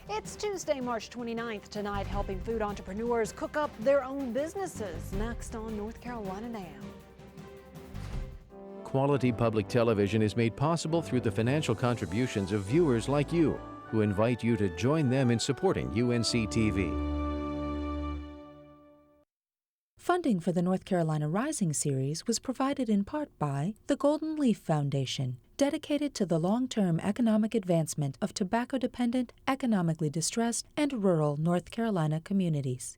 It's Tuesday, March 29th. Tonight, helping food entrepreneurs cook up their own businesses. Next on North Carolina Now. Quality public television is made possible through the financial contributions of viewers like you, who invite you to join them in supporting UNC-TV. Funding for the North Carolina Rising series was provided in part by the Golden Leaf Foundation, dedicated to the long-term economic advancement of tobacco-dependent, economically distressed, and rural North Carolina communities.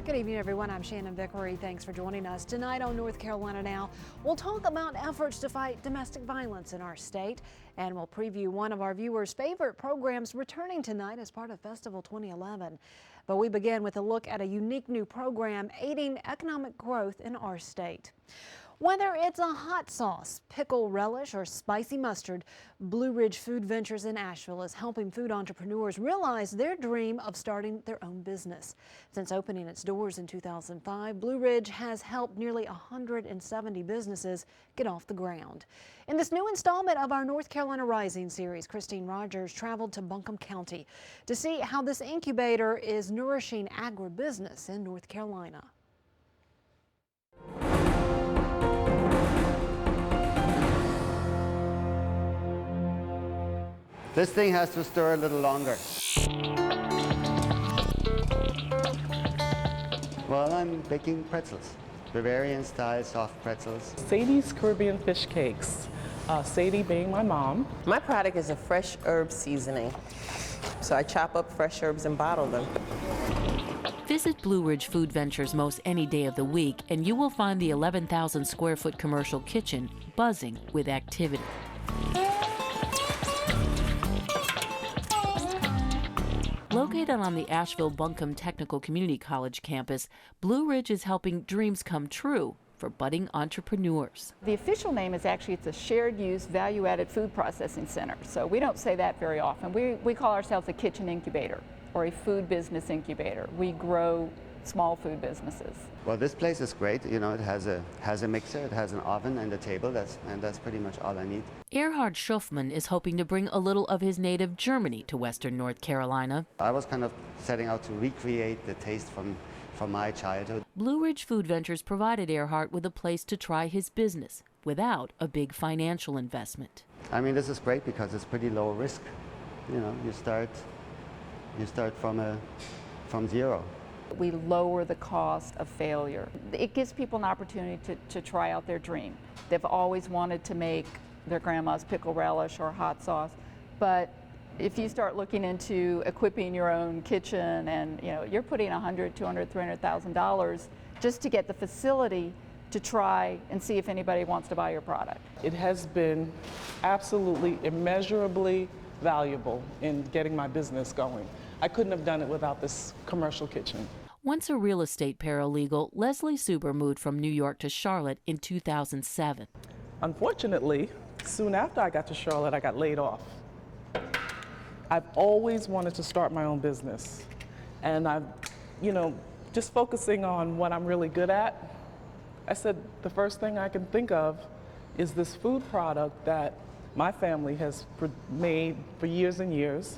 Good evening, everyone. I'm Shannon Vickery. Thanks for joining us. Tonight on North Carolina Now, we'll talk about efforts to fight domestic violence in our state, and we'll preview one of our viewers' favorite programs returning tonight as part of Festival 2011. But we begin with a look at a unique new program aiding economic growth in our state. Whether it's a hot sauce, pickle relish, or spicy mustard, Blue Ridge Food Ventures in Asheville is helping food entrepreneurs realize their dream of starting their own business. Since opening its doors in 2005, Blue Ridge has helped nearly 170 businesses get off the ground. In this new installment of our North Carolina Rising series, Christine Rogers traveled to Buncombe County to see how this incubator is nourishing agribusiness in North Carolina. This thing has to stir a little longer. Well, I'm baking pretzels, Bavarian style soft pretzels. Sadie's Caribbean fish cakes. Sadie being my mom. My product is a fresh herb seasoning. So I chop up fresh herbs and bottle them. Visit Blue Ridge Food Ventures most any day of the week, and you will find the 11,000 square foot commercial kitchen buzzing with activity. Located on the Asheville-Buncombe Technical Community College campus, Blue Ridge is helping dreams come true for budding entrepreneurs. The official name is actually, it's a shared use value-added food processing center. So we don't say that very often. We call ourselves a kitchen incubator or a food business incubator. We grow small food businesses. Well, this place is great. You know, it has a mixer, it has an oven and a table, and that's pretty much all I need. Erhard Schofman is hoping to bring a little of his native Germany to Western North Carolina. I was kind of setting out to recreate the taste from my childhood. Blue Ridge Food Ventures provided Erhard with a place to try his business without a big financial investment. I mean, this is great because it's pretty low risk. You know, you start from zero. We lower the cost of failure. It gives people an opportunity to try out their dream. They've always wanted to make their grandma's pickle relish or hot sauce, but if you start looking into equipping your own kitchen and you're putting $100,000, $200,000, $300,000 just to get the facility to try and see if anybody wants to buy your product. It has been absolutely immeasurably valuable in getting my business going. I couldn't have done it without this commercial kitchen. Once a real estate paralegal, Leslie Suber moved from New York to Charlotte in 2007. Unfortunately, soon after I got to Charlotte, I got laid off. I've always wanted to start my own business. And I've, just focusing on what I'm really good at, I said the first thing I can think of is this food product that my family has made for years and years.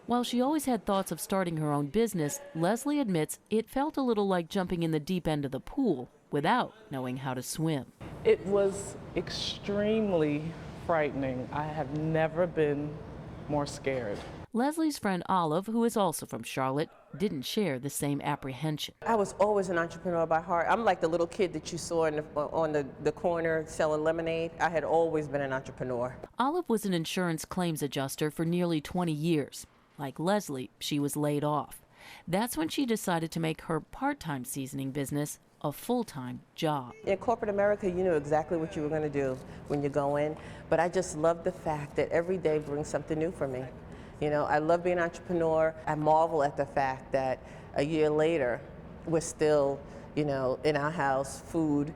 While she always had thoughts of starting her own business, Leslie admits it felt a little like jumping in the deep end of the pool without knowing how to swim. It was extremely frightening. I have never been more scared. Leslie's friend Olive, who is also from Charlotte, didn't share the same apprehension. I was always an entrepreneur by heart. I'm like the little kid that you saw on the corner selling lemonade. I had always been an entrepreneur. Olive was an insurance claims adjuster for nearly 20 years. Like Leslie, she was laid off. That's when she decided to make her part-time seasoning business a full-time job. In corporate America, you knew exactly what you were going to do when you go in, but I just love the fact that every day brings something new for me. I love being an entrepreneur. I marvel at the fact that a year later, we're still, in our house, food,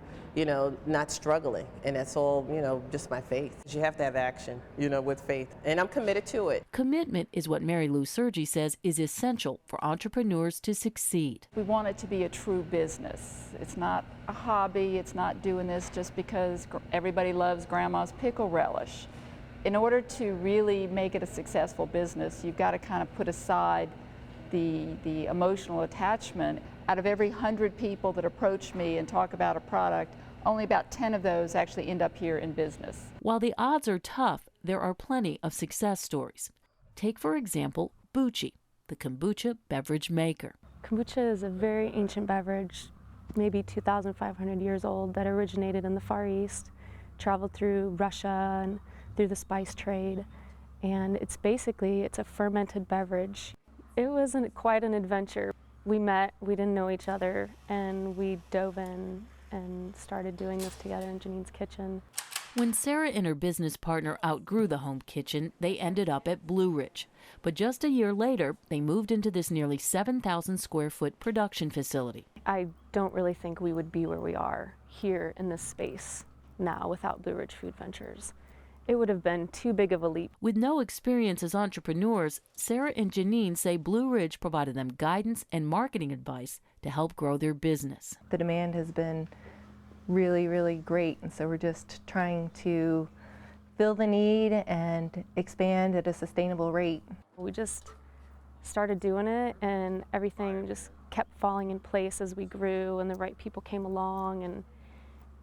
not struggling. And that's all, just my faith. You have to have action, with faith. And I'm committed to it. Commitment is what Mary Lou Sergi says is essential for entrepreneurs to succeed. We want it to be a true business. It's not a hobby. It's not doing this just because everybody loves grandma's pickle relish. In order to really make it a successful business, you've got to kind of put aside the emotional attachment. Out of every 100 people that approach me and talk about a product, only about 10 of those actually end up here in business. While the odds are tough, there are plenty of success stories. Take, for example, Buchi, the kombucha beverage maker. Kombucha is a very ancient beverage, maybe 2,500 years old, that originated in the Far East, traveled through Russia and through the spice trade, and it's a fermented beverage. It wasn't quite an adventure. We met, we didn't know each other, and we dove in and started doing this together in Janine's kitchen. When Sarah and her business partner outgrew the home kitchen, they ended up at Blue Ridge. But just a year later, they moved into this nearly 7,000 square foot production facility. I don't really think we would be where we are here in this space now without Blue Ridge Food Ventures. It would have been too big of a leap. With no experience as entrepreneurs, Sarah and Janine say Blue Ridge provided them guidance and marketing advice to help grow their business. The demand has been really, really great, and so we're just trying to fill the need and expand at a sustainable rate. We just started doing it, and everything just kept falling in place as we grew, and the right people came along, and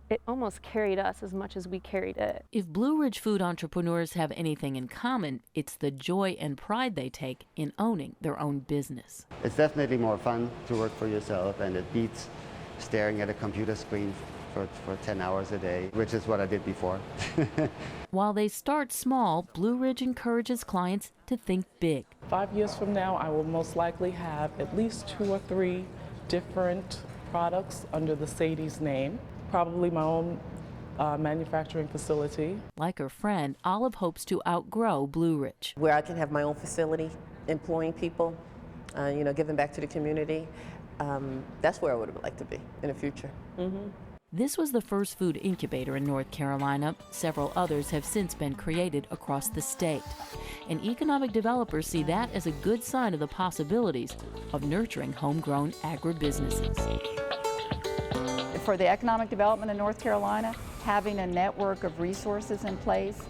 it almost carried us as much as we carried it. If Blue Ridge food entrepreneurs have anything in common, it's the joy and pride they take in owning their own business. It's definitely more fun to work for yourself, and it beats staring at a computer screen for 10 hours a day, which is what I did before. While they start small, Blue Ridge encourages clients to think big. 5 years from now, I will most likely have at least 2 or 3 different products under the Sadie's name. Probably my own manufacturing facility. Like her friend, Olive hopes to outgrow Blue Ridge. Where I can have my own facility, employing people, giving back to the community. That's where I would like to be in the future. Mm-hmm. This was the first food incubator in North Carolina. Several others have since been created across the state. And economic developers see that as a good sign of the possibilities of nurturing homegrown agribusinesses. For the economic development in North Carolina, having a network of resources in place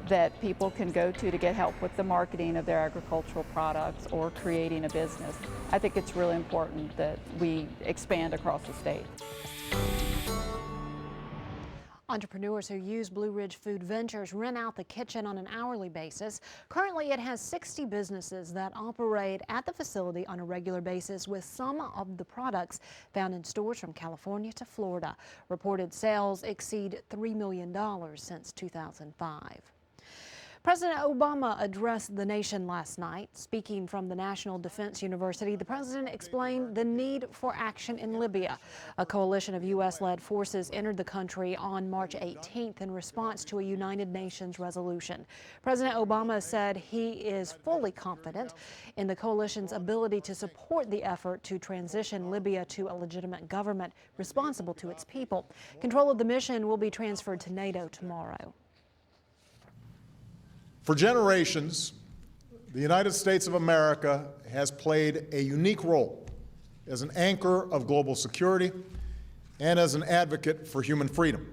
that people can go to get help with the marketing of their agricultural products or creating a business, I think it's really important that we expand across the state. Entrepreneurs who use Blue Ridge Food Ventures rent out the kitchen on an hourly basis. Currently, it has 60 businesses that operate at the facility on a regular basis, with some of the products found in stores from California to Florida. Reported sales exceed $3 million since 2005. President Obama addressed the nation last night. Speaking from the National Defense University, the president explained the need for action in Libya. A coalition of U.S.-led forces entered the country on March 18th in response to a United Nations resolution. President Obama said he is fully confident in the coalition's ability to support the effort to transition Libya to a legitimate government responsible to its people. Control of the mission will be transferred to NATO tomorrow. For generations, the United States of America has played a unique role as an anchor of global security and as an advocate for human freedom.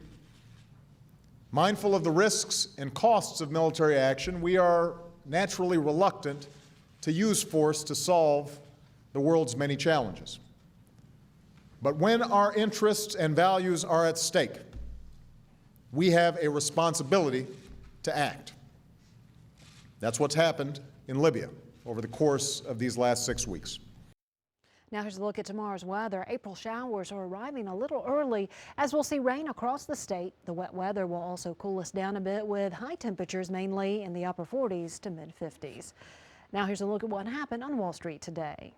Mindful of the risks and costs of military action, we are naturally reluctant to use force to solve the world's many challenges. But when our interests and values are at stake, we have a responsibility to act. That's what's happened in Libya over the course of these last 6 weeks. Now here's a look at tomorrow's weather. April showers are arriving a little early as we'll see rain across the state. The wet weather will also cool us down a bit, with high temperatures mainly in the upper 40s to mid 50s. Now here's a look at what happened on Wall Street today.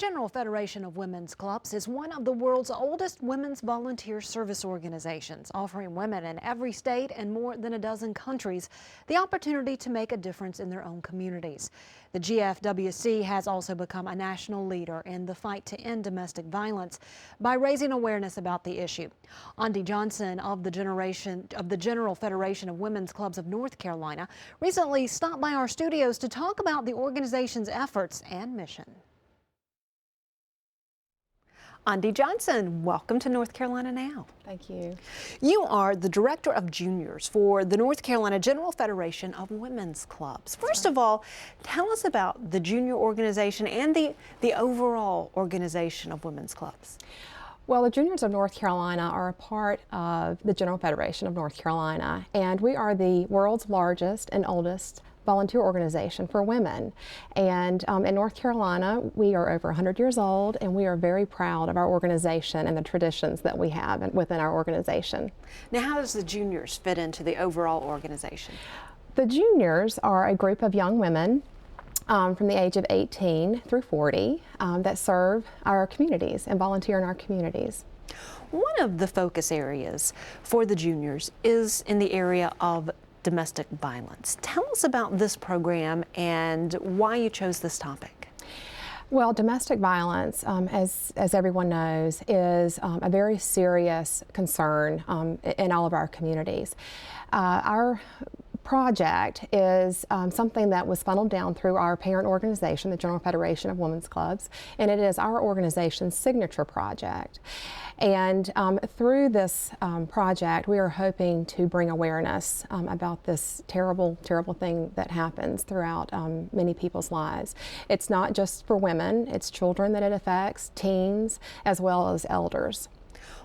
General Federation of Women's Clubs is one of the world's oldest women's volunteer service organizations, offering women in every state and more than a dozen countries the opportunity to make a difference in their own communities. The GFWC has also become a national leader in the fight to end domestic violence by raising awareness about the issue. Andy Johnson of the General Federation of Women's Clubs of North Carolina recently stopped by our studios to talk about the organization's efforts and mission. Andy Johnson, welcome to North Carolina Now. Thank you. You are the Director of Juniors for the North Carolina General Federation of Women's Clubs. First of all, tell us about the junior organization and the overall organization of women's clubs. Well, the Juniors of North Carolina are a part of the General Federation of North Carolina, and we are the world's largest and oldest volunteer organization for women. And in North Carolina, we are over 100 years old, and we are very proud of our organization and the traditions that we have within our organization. Now, how does the Juniors fit into the overall organization? The Juniors are a group of young women from the age of 18 through 40 that serve our communities and volunteer in our communities. One of the focus areas for the Juniors is in the area of domestic violence. Tell us about this program and why you chose this topic. Well, domestic violence, as everyone knows, is a very serious concern in all of our communities. Our project is something that was funneled down through our parent organization, the General Federation of Women's Clubs, and it is our organization's signature project. And through this project, we are hoping to bring awareness about this terrible, terrible thing that happens throughout many people's lives. It's not just for women, it's children that it affects, teens, as well as elders.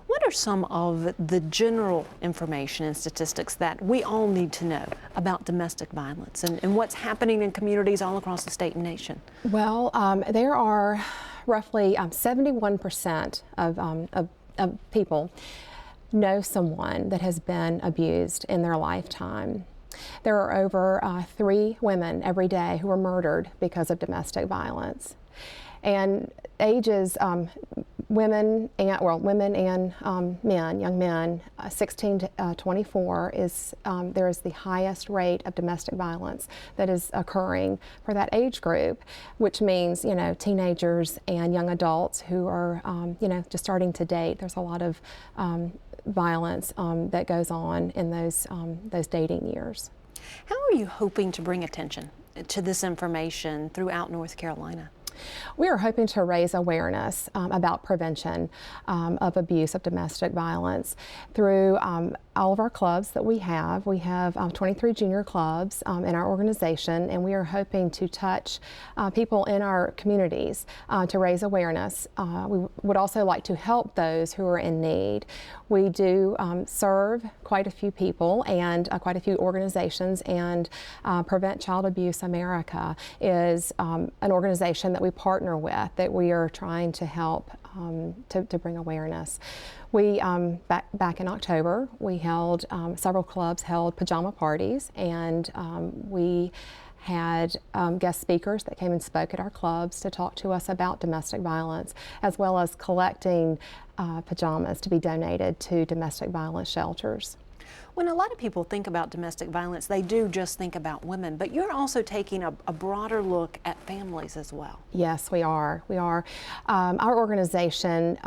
What are some of the general information and statistics that we all need to know about domestic violence and what's happening in communities all across the state and nation? Well, there are roughly 71% of people know someone that has been abused in their lifetime. There are over 3 women every day who are murdered because of domestic violence. And ages, women and men, young men, 16 to 24 there is the highest rate of domestic violence that is occurring for that age group, which means, you know, teenagers and young adults who are, you know, just starting to date. There's a lot of violence that goes on in those dating years. How are you hoping to bring attention to this information throughout North Carolina? We are hoping to raise awareness about prevention of abuse of domestic violence through all of our clubs that we have. We have 23 junior clubs in our organization, and we are hoping to touch people in our communities to raise awareness. We would also like to help those who are in need. We do serve quite a few people and quite a few organizations, and Prevent Child Abuse America is an organization that we partner with, that we are trying to help to bring awareness. We, back in October, we held, several clubs held pajama parties, and we had guest speakers that came and spoke at our clubs to talk to us about domestic violence, as well as collecting pajamas to be donated to domestic violence shelters. When a lot of people think about domestic violence, they do just think about women, but you're also taking a broader look at families as well. Yes, we are. We are. Our organization,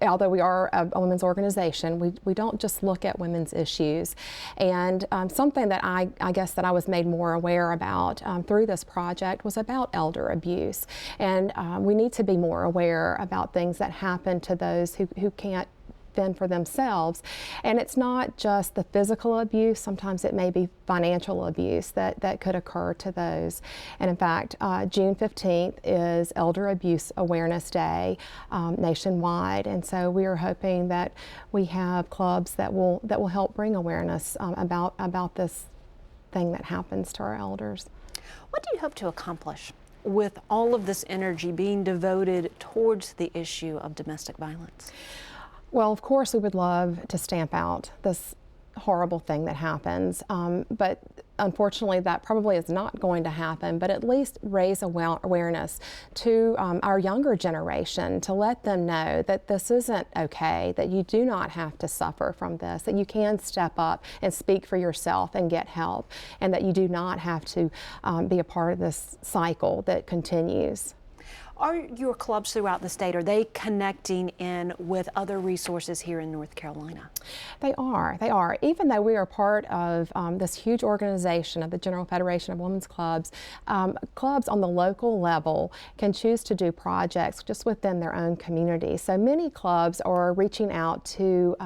although we are a women's organization, we don't just look at women's issues. And something that I guess that I was made more aware about through this project was about elder abuse. And we need to be more aware about things that happen to those who can't fend for themselves. And it's not just the physical abuse, sometimes it may be financial abuse that could occur to those. And in fact, June 15th is Elder Abuse Awareness Day nationwide, and so we are hoping that we have clubs that will help bring awareness about this thing that happens to our elders. What do you hope to accomplish with all of this energy being devoted towards the issue of domestic violence? Well, of course, we would love to stamp out this horrible thing that happens, but unfortunately, that probably is not going to happen, but at least raise awareness to our younger generation to let them know that this isn't okay, that you do not have to suffer from this, that you can step up and speak for yourself and get help, and that you do not have to be a part of this cycle that continues. Are your clubs throughout the state, are they connecting in with other resources here in North Carolina? They are. Even though we are part of this huge organization of the General Federation of Women's Clubs, clubs on the local level can choose to do projects just within their own community. So many clubs are reaching out to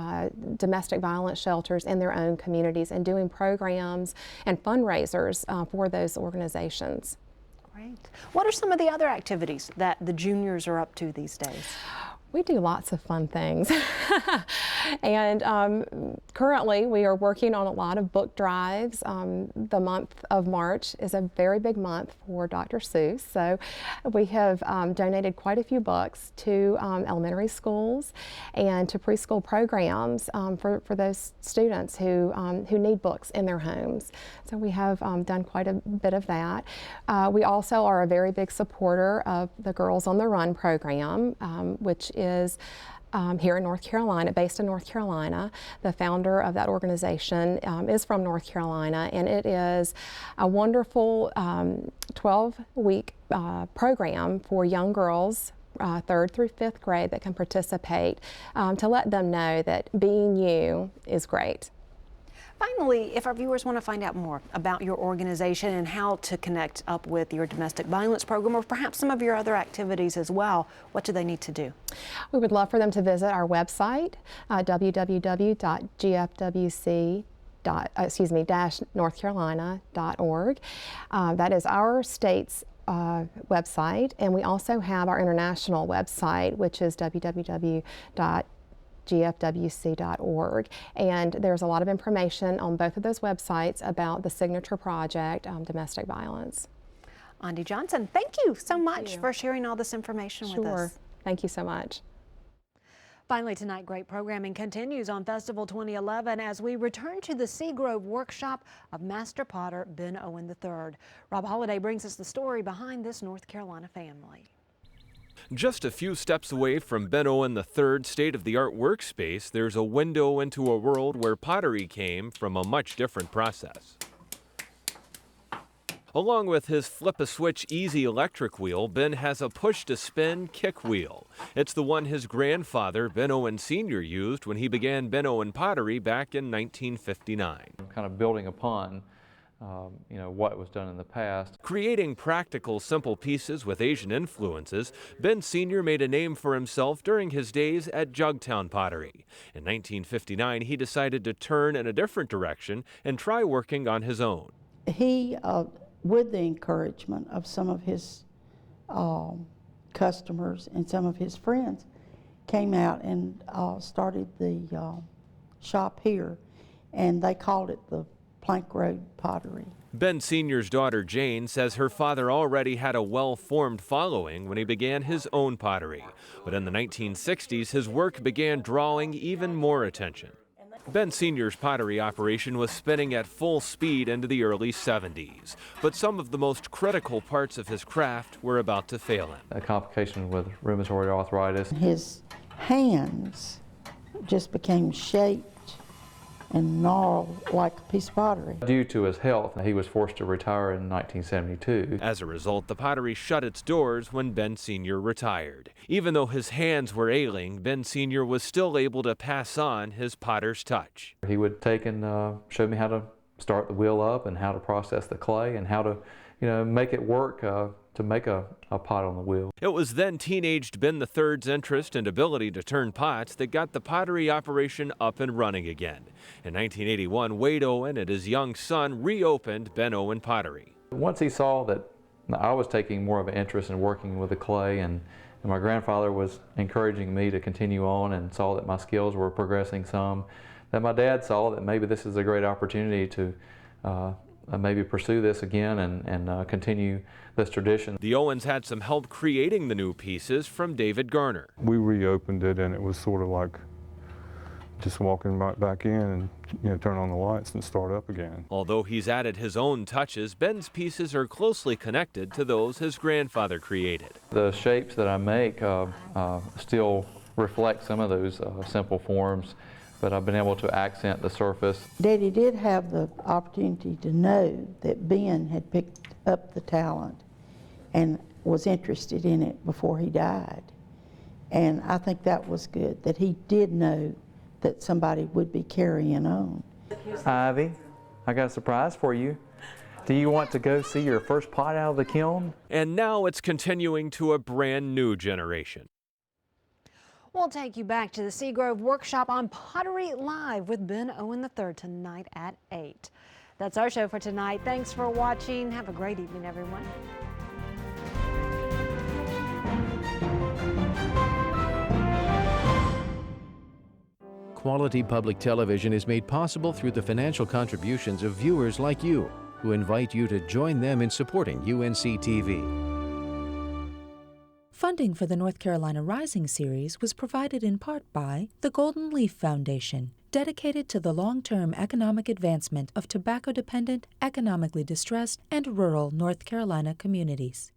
domestic violence shelters in their own communities and doing programs and fundraisers for those organizations. Great. What are some of the other activities that the juniors are up to these days? We do lots of fun things. And currently we are working on a lot of book drives. The month of March is a very big month for Dr. Seuss. So we have donated quite a few books to elementary schools and to preschool programs for those students who need books in their homes. So we have done quite a bit of that. We also are a very big supporter of the Girls on the Run program, which is here in North Carolina, based in North Carolina. The founder of that organization is from North Carolina, and it is a wonderful 12-week program for young girls, 3rd through 5th grade, that can participate to let them know that being you is great. Finally, if our viewers want to find out more about your organization and how to connect up with your domestic violence program, or perhaps some of your other activities as well, what do they need to do? We would love for them to visit our website, www.gfwc-northcarolina.org. That is our state's website, and we also have our international website, which is www.gfwc.org, and there's a lot of information on both of those websites about the signature project, domestic violence. Andi Johnson, thank you so much for sharing all this information with us. Thank you so much. Finally tonight, great programming continues on Festival 2011 as we return to the Seagrove workshop of Master Potter Ben Owen III. Rob Holliday brings us the story behind this North Carolina family. Just a few steps away from Ben Owen III's state-of-the-art workspace, there's a window into a world where pottery came from a much different process. Along with his flip-a-switch easy electric wheel, Ben has a push-to-spin kick wheel. It's the one his grandfather, Ben Owen Sr., used when he began Ben Owen pottery back in 1959. Kind of building upon what was done in the past. Creating practical, simple pieces with Asian influences, Ben Sr. made a name for himself during his days at Jugtown Pottery. In 1959, he decided to turn in a different direction and try working on his own. He, with the encouragement of some of his customers and some of his friends, came out and started the shop here, and they called it the Plank Road Pottery. Ben Sr.'s daughter Jane says her father already had a well-formed following when he began his own pottery. But in the 1960s, his work began drawing even more attention. Ben Sr.'s pottery operation was spinning at full speed into the early 70s. But some of the most critical parts of his craft were about to fail him. A complication with rheumatoid arthritis. His hands just became shaped and gnarled like a piece of pottery. Due to his health, he was forced to retire in 1972. As a result, the pottery shut its doors when Ben Sr. retired. Even though his hands were ailing, Ben Sr. was still able to pass on his potter's touch. He would take and show me how to start the wheel up and how to process the clay and how to, make it work to make a pot on the wheel. It was then teenaged Ben III's interest and ability to turn pots that got the pottery operation up and running again. In 1981, Wade Owen and his young son reopened Ben Owen Pottery. Once he saw that I was taking more of an interest in working with the clay, and my grandfather was encouraging me to continue on, and saw that my skills were progressing some, that my dad saw that maybe this is a great opportunity to maybe pursue this again and continue this tradition. The Owens had some help creating the new pieces from David Garner. We reopened it, and it was sort of like just walking right back in and turn on the lights and start up again. Although he's added his own touches, Ben's pieces are closely connected to those his grandfather created. The shapes that I make still reflect some of those simple forms, but I've been able to accent the surface. Daddy did have the opportunity to know that Ben had picked up the talent and was interested in it before he died. And I think that was good, that he did know that somebody would be carrying on. Ivy, I got a surprise for you. Do you want to go see your first pot out of the kiln? And now it's continuing to a brand new generation. We'll take you back to the Seagrove Workshop on Pottery Live with Ben Owen III tonight at 8. That's our show for tonight. Thanks for watching. Have a great evening, everyone. Quality public television is made possible through the financial contributions of viewers like you, who invite you to join them in supporting UNC-TV. Funding for the North Carolina Rising series was provided in part by the Golden Leaf Foundation, dedicated to the long-term economic advancement of tobacco-dependent, economically distressed, and rural North Carolina communities.